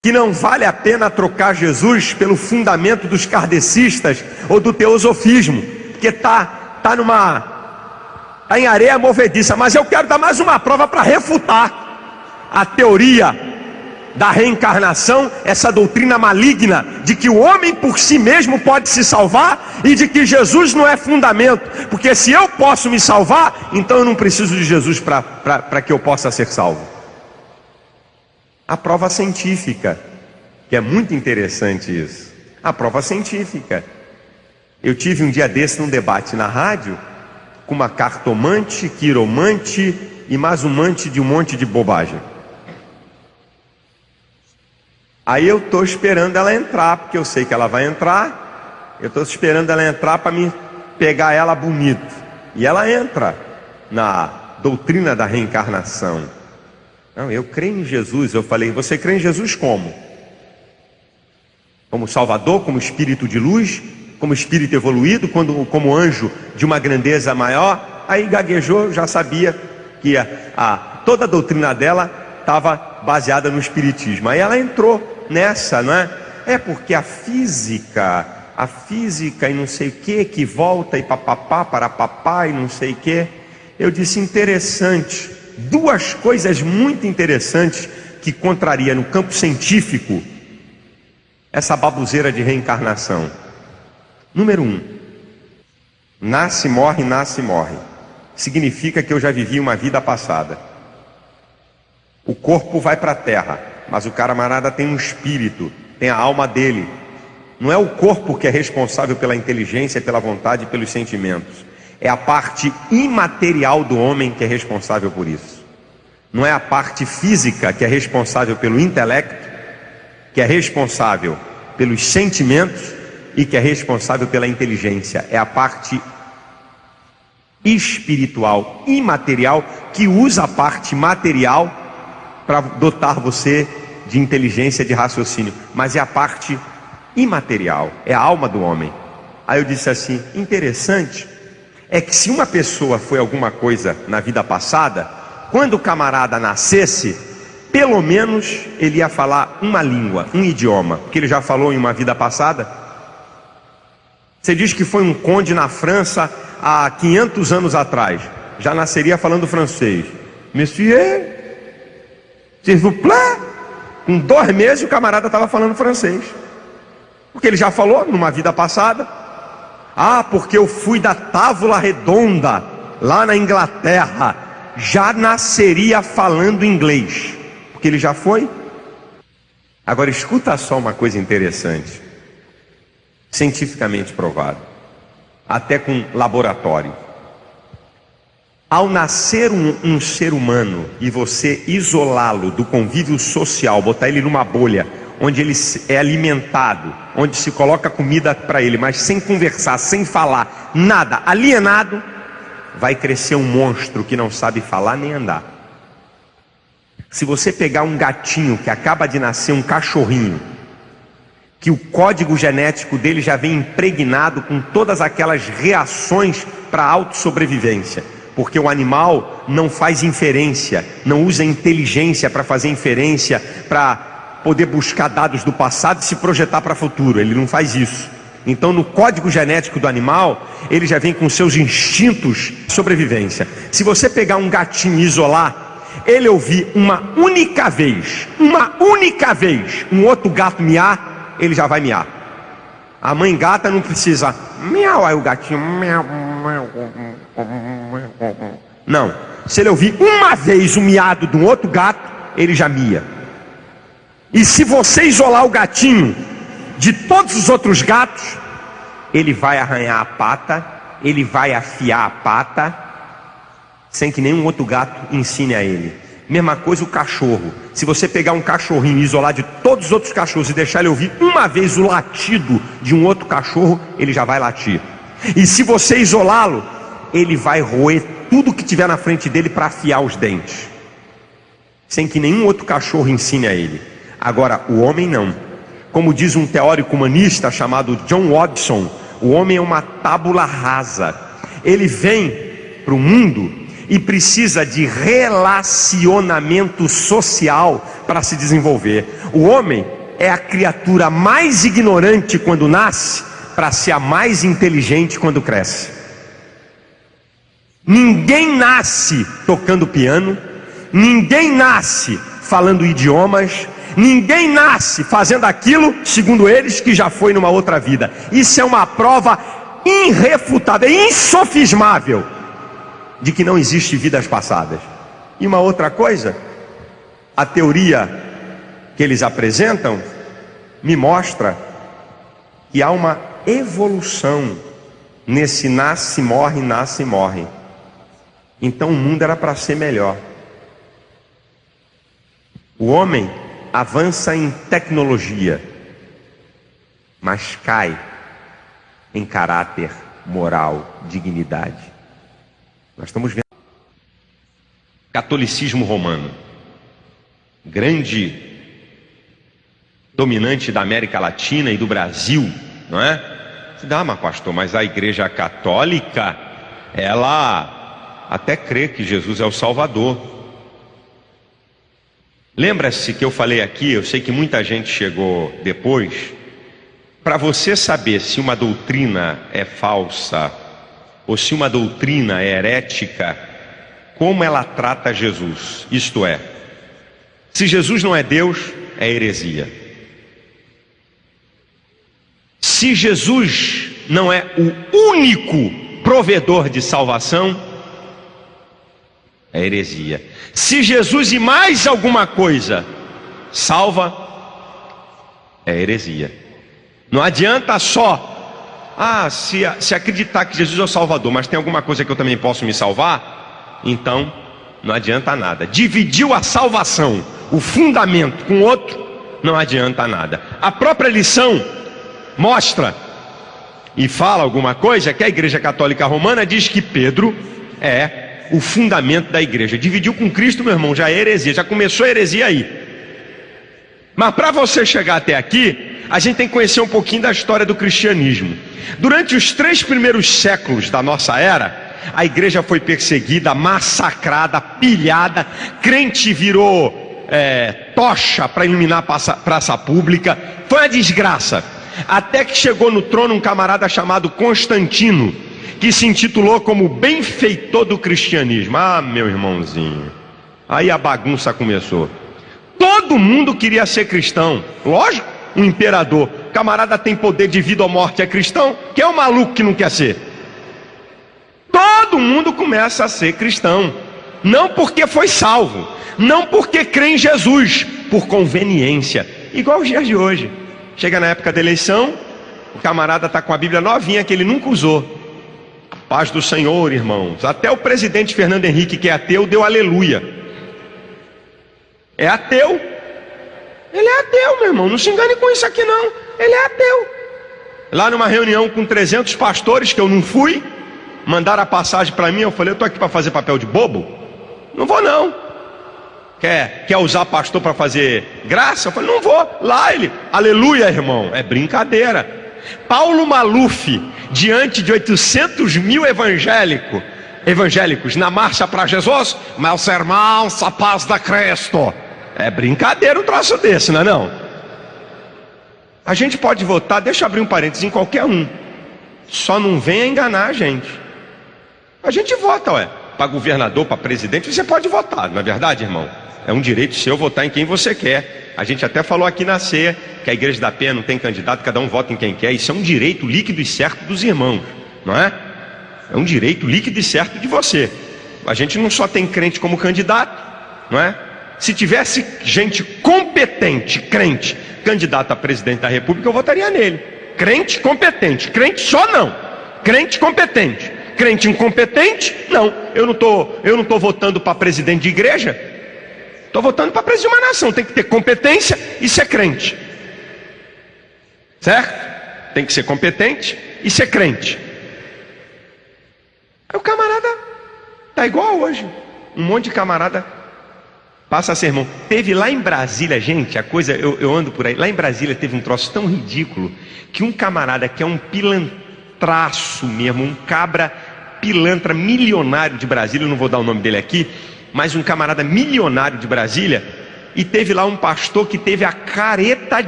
que não vale a pena trocar Jesus pelo fundamento dos kardecistas ou do teosofismo, porque está em areia movediça. Mas eu quero dar mais uma prova para refutar a teoria da reencarnação, essa doutrina maligna de que o homem por si mesmo pode se salvar e de que Jesus não é fundamento, porque se eu posso me salvar, então eu não preciso de Jesus para que eu possa ser salvo. A prova científica, que é muito interessante isso, a prova científica. Eu tive um dia desse num debate na rádio com uma cartomante, quiromante e mais um monte de bobagem. Aí eu estou esperando ela entrar, porque eu sei que ela vai entrar. Eu estou esperando ela entrar para me pegar ela bonito. E ela entra na doutrina da reencarnação. Não, eu creio em Jesus. Eu falei, você crê em Jesus como? Como Salvador, como espírito de luz, como espírito evoluído, como anjo de uma grandeza maior? Aí gaguejou, já sabia que toda a doutrina dela estava baseada no espiritismo. Aí ela entrou nessa, não é? É porque a física e não sei o que volta e papapá, para papá e não sei o que. Eu disse, interessante, duas coisas muito interessantes que contraria no campo científico essa baboseira de reencarnação. Número 1, nasce, morre, significa que eu já vivi uma vida passada. O corpo vai para a terra, mas o camarada tem um espírito, tem a alma dele. Não é o corpo que é responsável pela inteligência, pela vontade e pelos sentimentos. É a parte imaterial do homem que é responsável por isso. Não é a parte física que é responsável pelo intelecto, que é responsável pelos sentimentos e que é responsável pela inteligência. É a parte espiritual, imaterial, que usa a parte material para dotar você de inteligência, de raciocínio. Mas é a parte imaterial, é a alma do homem. Aí eu disse assim, interessante é que se uma pessoa foi alguma coisa na vida passada, quando o camarada nascesse, pelo menos ele ia falar uma língua, um idioma, porque ele já falou em uma vida passada. Você diz que foi um conde na França há 500 anos atrás, já nasceria falando francês. Monsieur, s'il vous plaît. Com 2 meses o camarada estava falando francês, porque ele já falou numa vida passada. Porque eu fui da Távola Redonda lá na Inglaterra, já nasceria falando inglês, porque ele já foi. Agora escuta só uma coisa interessante, cientificamente provado, até com laboratório. Ao nascer um ser humano e você isolá-lo do convívio social, botar ele numa bolha, onde ele é alimentado, onde se coloca comida para ele, mas sem conversar, sem falar, nada, alienado, vai crescer um monstro que não sabe falar nem andar. Se você pegar um gatinho que acaba de nascer, um cachorrinho, que o código genético dele já vem impregnado com todas aquelas reações para a autossobrevivência, porque o animal não faz inferência, não usa inteligência para fazer inferência, para poder buscar dados do passado e se projetar para o futuro. Ele não faz isso. Então no código genético do animal, ele já vem com seus instintos de sobrevivência. Se você pegar um gatinho e isolar, ele ouvir uma única vez um outro gato miar, ele já vai miar. A mãe gata não precisa miau, aí o gatinho miau, não. Se ele ouvir uma vez o miado de um outro gato, ele já mia. E se você isolar o gatinho de todos os outros gatos, ele vai arranhar a pata, ele vai afiar a pata, sem que nenhum outro gato ensine a ele. Mesma coisa o cachorro. Se você pegar um cachorrinho e isolar de todos os outros cachorros e deixar ele ouvir uma vez o latido de um outro cachorro, ele já vai latir. E se você isolá-lo, ele vai roer tudo que tiver na frente dele para afiar os dentes, sem que nenhum outro cachorro ensine a ele. Agora, o homem não. Como diz um teórico humanista chamado John Watson, o homem é uma tábula rasa. Ele vem para o mundo, e precisa de relacionamento social para se desenvolver. O homem é a criatura mais ignorante quando nasce, para ser a mais inteligente quando cresce. Ninguém nasce tocando piano, ninguém nasce falando idiomas, ninguém nasce fazendo aquilo, segundo eles, que já foi numa outra vida. Isso é uma prova irrefutável, insofismável, de que não existe vidas passadas. E uma outra coisa, a teoria que eles apresentam me mostra que há uma evolução nesse nasce, morre, nasce, morre. Então o mundo era para ser melhor. O homem avança em tecnologia, mas cai em caráter, moral, dignidade. Nós estamos vendo catolicismo romano, grande dominante da América Latina e do Brasil, não é? Mas pastor, mas a Igreja Católica, ela até crê que Jesus é o Salvador. Lembra-se que eu falei aqui, eu sei que muita gente chegou depois, para você saber se uma doutrina é falsa ou se uma doutrina é herética, como ela trata Jesus. Isto é, se Jesus não é Deus, é heresia. Se Jesus não é o único provedor de salvação, é heresia. Se Jesus e mais alguma coisa salva, é heresia. Não adianta só se acreditar que Jesus é o Salvador, mas tem alguma coisa que eu também posso me salvar, então não adianta nada. Dividiu a salvação, o fundamento, com outro, não adianta nada. A própria lição mostra e fala alguma coisa que a Igreja Católica Romana diz que Pedro é o fundamento da igreja. Dividiu com Cristo, meu irmão, já é heresia, já começou a heresia aí. Mas para você chegar até aqui, a gente tem que conhecer um pouquinho da história do cristianismo. Durante os 3 primeiros séculos da nossa era, a igreja foi perseguida, massacrada, pilhada, crente virou tocha para iluminar a praça pública, foi uma desgraça. Até que chegou no trono um camarada chamado Constantino, que se intitulou como benfeitor do cristianismo. Ah, meu irmãozinho, aí a bagunça começou. Todo mundo queria ser cristão, lógico, um imperador. Camarada tem poder de vida ou morte, é cristão? Quem é o maluco que não quer ser? Todo mundo começa a ser cristão, não porque foi salvo, não porque crê em Jesus, por conveniência, igual os dias de hoje. Chega na época da eleição, o camarada está com a Bíblia novinha que ele nunca usou. Paz do Senhor, irmãos. Até o presidente Fernando Henrique, que é ateu, deu aleluia. É ateu. Ele é ateu, meu irmão. Não se engane com isso aqui não. Ele é ateu. Lá numa reunião com 300 pastores, que eu não fui, mandaram a passagem para mim. Eu falei, eu estou aqui para fazer papel de bobo? Não vou não. Quer usar pastor para fazer graça? Eu falei, não vou. Lá ele, aleluia, irmão. É brincadeira. Paulo Maluf, diante de 800 mil evangélicos na marcha para Jesus, meus irmãos, a paz da Cristo. É brincadeira um troço desse, não é não? A gente pode votar, deixa eu abrir um parênteses, em qualquer um. Só não venha enganar a gente. A gente vota, para governador, para presidente, você pode votar, não é verdade, irmão? É um direito seu votar em quem você quer. A gente até falou aqui na ceia que a Igreja da Penha não tem candidato, cada um vota em quem quer. Isso é um direito líquido e certo dos irmãos, não é? É um direito líquido e certo de você. A gente não só tem crente como candidato, não é? Se tivesse gente competente, crente, candidato a presidente da República, eu votaria nele. Crente competente, crente só não. Crente competente, crente incompetente, não. Eu não tô votando para presidente de igreja. Estou votando para presidir uma nação. Tem que ter competência e ser crente, certo? Tem que ser competente e ser crente. Aí o camarada tá igual hoje. Um monte de camarada passa sermão. Teve lá em Brasília, gente, a coisa, eu ando por aí. Lá em Brasília teve um troço tão ridículo que um camarada que é um pilantraço mesmo, um cabra pilantra milionário de Brasília, eu não vou dar o nome dele aqui, mas um camarada milionário de Brasília, e teve lá um pastor que teve a careta